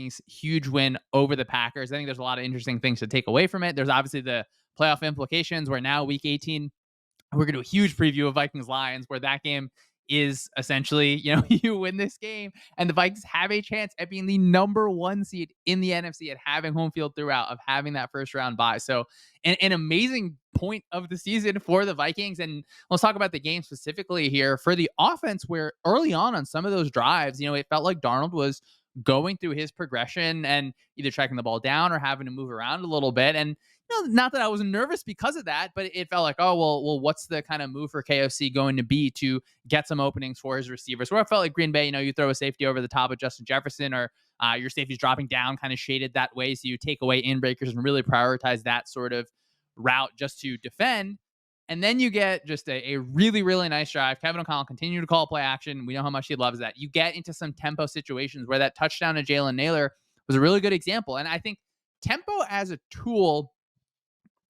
Vikings. Huge win over the Packers. I think there's a lot of interesting things to take away from it. There's obviously the playoff implications where now week 18, we're going to do a huge preview of Vikings Lions, where that game is essentially, you win this game and the Vikings have a chance at being the number 1 seed in the NFC, at having home field throughout, of having that first round bye. So an amazing point of the season for the Vikings. And let's talk about the game specifically here for the offense, where early on some of those drives, it felt like Darnold was going through his progression and either tracking the ball down or having to move around a little bit. And not that I was nervous because of that, but it felt like, oh, well, what's the kind of move for KOC going to be to get some openings for his receivers? Where I felt like Green Bay, you throw a safety over the top of Justin Jefferson, or your safety's dropping down, kind of shaded that way. So you take away in breakers and really prioritize that sort of route just to defend. And then you get just a really, really nice drive. Kevin O'Connell continued to call play action. We know how much he loves that. You get into some tempo situations where that touchdown to Jalen Naylor was a really good example. And I think tempo as a tool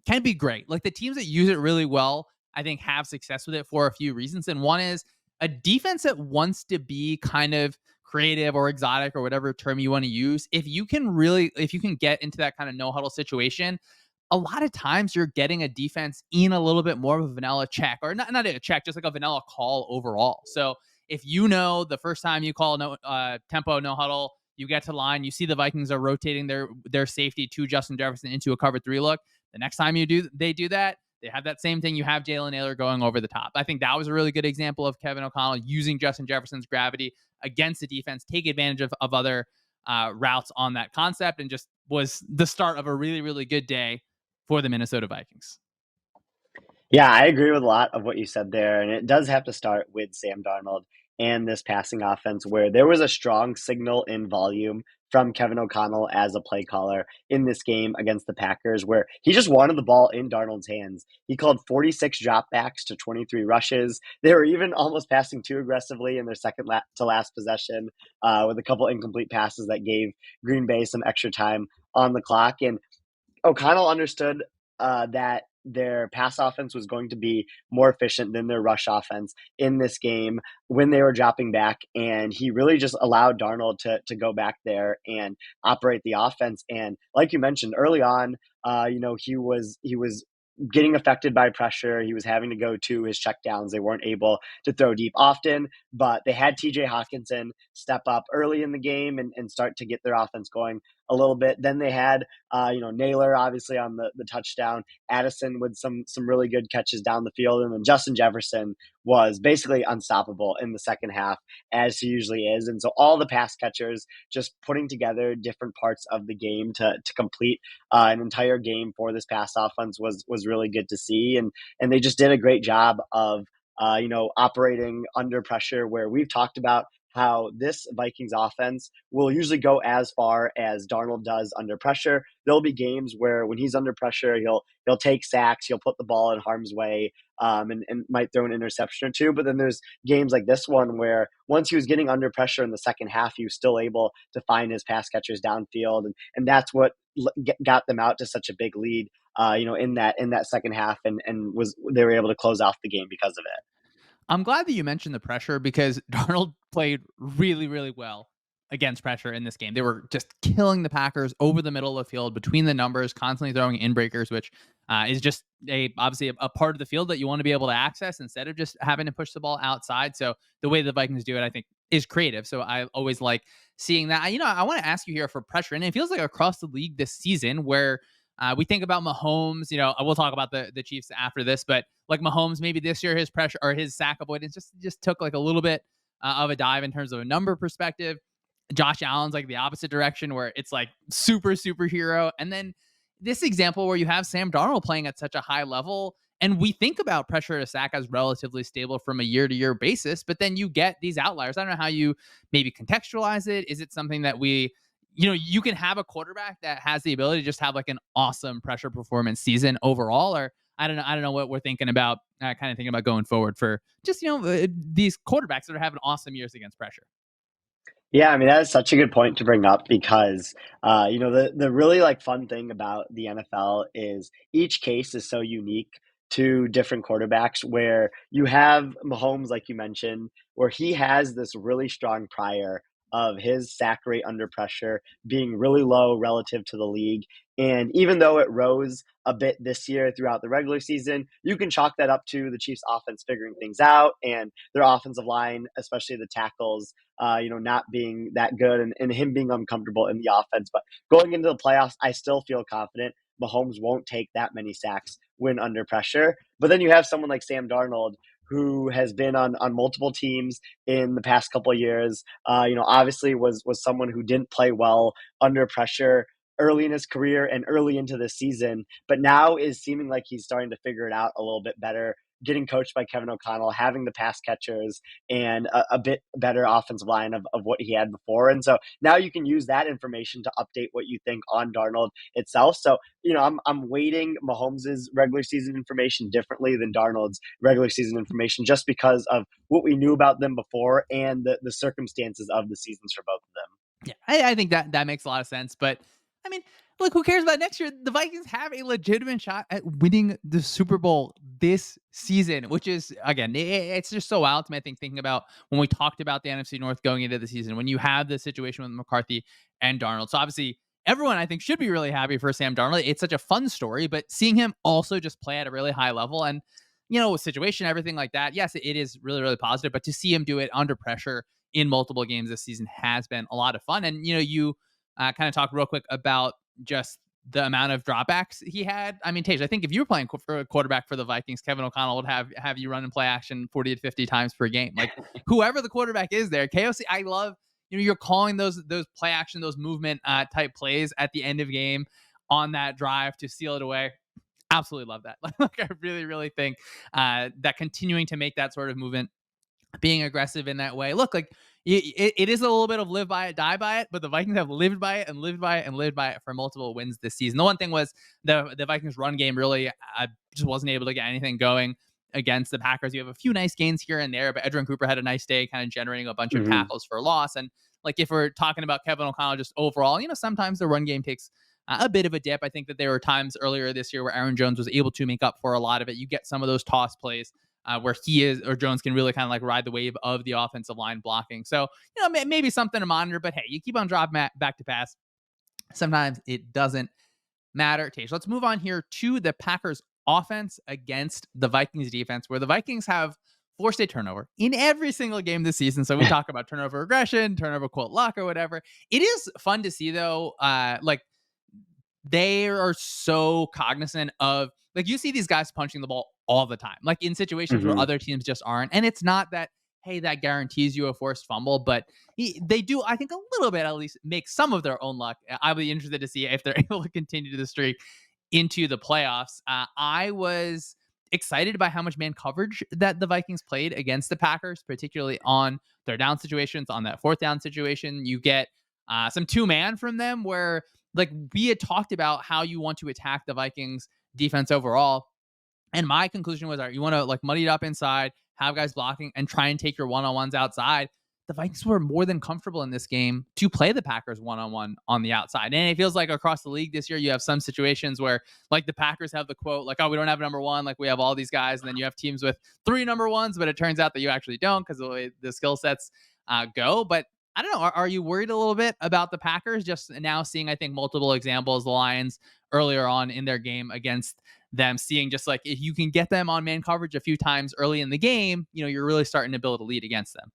can be great. Like, the teams that use it really well, I think, have success with it for a few reasons. And one is a defense that wants to be kind of creative or exotic or whatever term you want to use. If you can get into that kind of no huddle situation, a lot of times you're getting a defense in a little bit more of a vanilla check, or not a check, just like a vanilla call overall. So if the first time you call no tempo, no huddle, you get to the line, you see the Vikings are rotating their safety to Justin Jefferson into a cover 3 look. The next time they do that, they have that same thing. You have Jalen Naylor going over the top. I think that was a really good example of Kevin O'Connell using Justin Jefferson's gravity against the defense, take advantage of other routes on that concept, and just was the start of a really, really good day for the Minnesota Vikings. Yeah, I agree with a lot of what you said there. And it does have to start with Sam Darnold and this passing offense, where there was a strong signal in volume from Kevin O'Connell as a play caller in this game against the Packers, where he just wanted the ball in Darnold's hands. He called 46 dropbacks to 23 rushes. They were even almost passing too aggressively in their second to last possession, with a couple incomplete passes that gave Green Bay some extra time on the clock. And O'Connell understood that their pass offense was going to be more efficient than their rush offense in this game when they were dropping back. And he really just allowed Darnold to go back there and operate the offense. And like you mentioned early on, he was getting affected by pressure. He was having to go to his checkdowns. They weren't able to throw deep often, but they had TJ Hawkinson step up early in the game and start to get their offense going a little bit. Then they had, Naylor obviously on the touchdown, Addison with some really good catches down the field. And then Justin Jefferson was basically unstoppable in the second half, as he usually is. And so all the pass catchers just putting together different parts of the game to complete an entire game for this pass offense was really good to see. And they just did a great job of, operating under pressure, where we've talked about how this Vikings offense will usually go as far as Darnold does under pressure. There'll be games where when he's under pressure, he'll take sacks, he'll put the ball in harm's way, and might throw an interception or two. But then there's games like this one where once he was getting under pressure in the second half, he was still able to find his pass catchers downfield. And that's what got them out to such a big lead, in that second half, and they were able to close off the game because of it. I'm glad that you mentioned the pressure, because Darnold played really, really well against pressure in this game. They were just killing the Packers over the middle of the field, between the numbers, constantly throwing in breakers, which is just obviously a part of the field that you want to be able to access instead of just having to push the ball outside. So the way the Vikings do it, I think, is creative. So I always like seeing that. I want to ask you here for pressure, and it feels like across the league this season, where we think about Mahomes, we'll talk about the Chiefs after this, but like Mahomes, maybe this year his pressure or his sack avoidance just took like a little bit of a dive in terms of a number perspective. Josh Allen's like the opposite direction, where it's like superhero. And then this example where you have Sam Darnold playing at such a high level, and we think about pressure to sack as relatively stable from a year-to-year basis, but then you get these outliers. I don't know how you maybe contextualize it. Is it something that you can have a quarterback that has the ability to just have like an awesome pressure performance season overall, or I don't know what we're thinking about, kind of thinking about going forward for just, these quarterbacks that are having awesome years against pressure. Yeah, I mean, that is such a good point to bring up because, the really like fun thing about the NFL is each case is so unique to different quarterbacks, where you have Mahomes, like you mentioned, where he has this really strong prior of his sack rate under pressure being really low relative to the league. And even though it rose a bit this year throughout the regular season, you can chalk that up to the Chiefs' offense figuring things out and their offensive line, especially the tackles, not being that good and him being uncomfortable in the offense. But going into the playoffs, I still feel confident Mahomes won't take that many sacks when under pressure. But then you have someone like Sam Darnold, who has been on multiple teams in the past couple of years. Obviously was someone who didn't play well under pressure early in his career and early into the season, but now is seeming like he's starting to figure it out a little bit better. Getting coached by Kevin O'Connell, having the pass catchers and a bit better offensive line of what he had before. And so now you can use that information to update what you think on Darnold itself. So, I'm weighting Mahomes's regular season information differently than Darnold's regular season information just because of what we knew about them before and the circumstances of the seasons for both of them. Yeah, I think that makes a lot of sense. But I mean, look, who cares about next year? The Vikings have a legitimate shot at winning the Super Bowl this season, which is again, it's just so wild to me. I think thinking about when we talked about the NFC North going into the season, when you have the situation with McCarthy and Darnold. So obviously, everyone I think should be really happy for Sam Darnold. It's such a fun story, but seeing him also just play at a really high level and with situation, everything like that. Yes, it is really, really positive, but to see him do it under pressure in multiple games this season has been a lot of fun. And you kind of talk real quick about just the amount of dropbacks he had. I mean, Tage, I think if you were playing for a quarterback for the Vikings, Kevin O'Connell would have you run and play action 40 to 50 times per game. Like whoever the quarterback is there, KOC, I love, you're calling those play action, those movement type plays at the end of game on that drive to seal it away. Absolutely love that. Like I really, really think that continuing to make that sort of movement, being aggressive in that way. Look, like it is a little bit of live by it, die by it, but the Vikings have lived by it and lived by it and lived by it for multiple wins this season. The one thing was the Vikings run game really just wasn't able to get anything going against the Packers. You have a few nice gains here and there, but Edgerrin Cooper had a nice day kind of generating a bunch of Mhm. tackles for loss. And like if we're talking about Kevin O'Connell just overall, sometimes the run game takes a bit of a dip. I think that there were times earlier this year where Aaron Jones was able to make up for a lot of it. You get some of those toss plays where he is or Jones can really kind of like ride the wave of the offensive line blocking. So, maybe something to monitor, but hey, you keep on dropping back to pass. Sometimes it doesn't matter. Tage, let's move on here to the Packers offense against the Vikings defense, where the Vikings have forced a turnover in every single game this season. So we talk about turnover aggression, turnover quote luck or whatever. It is fun to see though, like they are so cognizant of, like, you see these guys punching the ball all the time, like in situations where Mhm. other teams just aren't. And it's not that, hey, that guarantees you a forced fumble, but they do, I think, a little bit at least make some of their own luck. I'll be interested to see if they're able to continue the streak into the playoffs. I was excited by how much man coverage that the Vikings played against the Packers, particularly on third down situations, on that fourth down situation. You get some two man from them where, like, we had talked about how you want to attack the Vikings defense overall. And my conclusion was, all right, you want to like muddy it up inside, have guys blocking, and try and take your one-on-ones outside. The Vikings were more than comfortable in this game to play the Packers one-on-one on the outside. And it feels like across the league this year, you have some situations where like the Packers have the quote, like, oh, we don't have a number one, like we have all these guys. And then you have teams with three number ones, but it turns out that you actually don't because of the way the skill sets go. But I don't know. Are you worried a little bit about the Packers just now seeing, I think, multiple examples, the Lions earlier on in their game against them, seeing just like if you can get them on man coverage a few times early in the game, you're really starting to build a lead against them.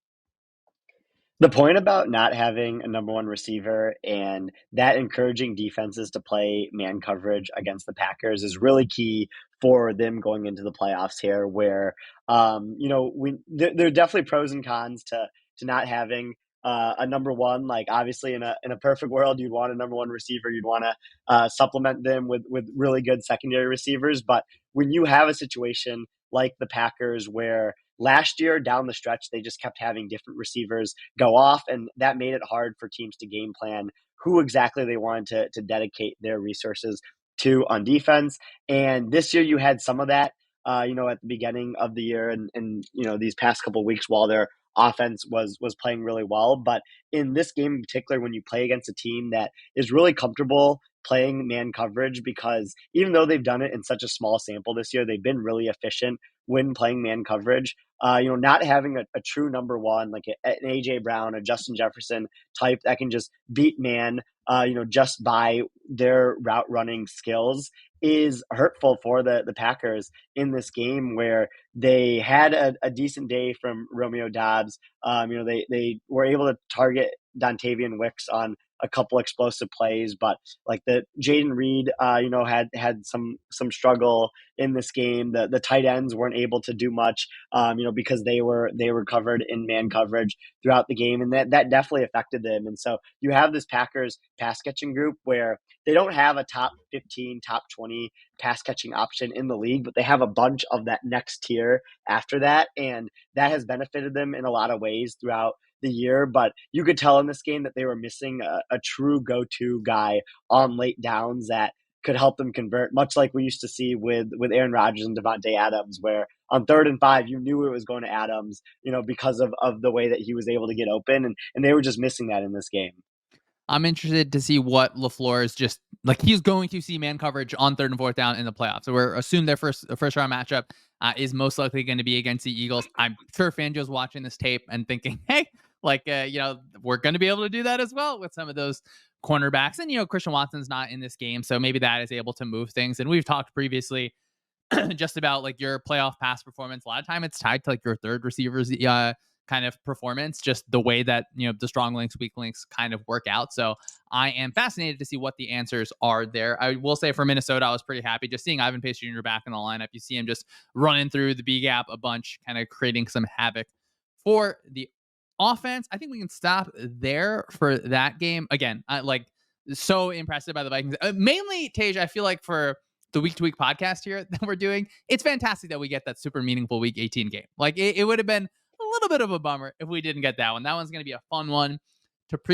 The point about not having a number one receiver and that encouraging defenses to play man coverage against the Packers is really key for them going into the playoffs here. Where, there are definitely pros and cons to not having a number one. Like obviously, in a perfect world, you'd want a number one receiver. You'd want to supplement them with really good secondary receivers. But when you have a situation like the Packers, where last year down the stretch they just kept having different receivers go off, and that made it hard for teams to game plan who exactly they wanted to dedicate their resources to on defense. And this year you had some of that, at the beginning of the year and these past couple of weeks while their offense was playing really well. But in this game in particular, when you play against a team that is really comfortable playing man coverage, because even though they've done it in such a small sample this year, they've been really efficient when playing man coverage. Not having a true number one like an AJ Brown, a Justin Jefferson type that can just beat man, just by their route running skills is hurtful for the Packers in this game where they had a decent day from Romeo Dobbs. They were able to target Dontavian Wicks on a couple explosive plays, but like the Jaden Reed, had some struggle in this game. The tight ends weren't able to do much, because they were covered in man coverage throughout the game, and that definitely affected them. And so you have this Packers pass catching group where they don't have a top 15, top 20 pass catching option in the league, but they have a bunch of that next tier after that, and that has benefited them in a lot of ways throughout the year. But you could tell in this game that they were missing a true go-to guy on late downs that could help them convert, much like we used to see with Aaron Rodgers and Devontae Adams, where on 3rd and 5 you knew it was going to Adams, because of the way that he was able to get open, and they were just missing that in this game. I'm interested to see what LaFleur is just like. He's going to see man coverage on 3rd and 4th down in the playoffs. So we're assume their first round matchup is most likely going to be against the Eagles. I'm sure Fangio's watching this tape and thinking, hey, we're going to be able to do that as well with some of those cornerbacks. And Christian Watson's not in this game, so maybe that is able to move things. And we've talked previously just about like your playoff pass performance. A lot of time it's tied to like your third receivers kind of performance, just the way that the strong links, weak links kind of work out. So I am fascinated to see what the answers are there. I will say for Minnesota, I was pretty happy just seeing Ivan Pace Jr. back in the lineup. You see him just running through the B gap a bunch, kind of creating some havoc for the offense. I think we can stop there for that game. Again, so impressed by the Vikings. Mainly, Tej, I feel like for the week to week podcast here that we're doing, it's fantastic that we get that super meaningful week 18 game. Like it would have been a little bit of a bummer if we didn't get that one. That one's going to be a fun one to preview.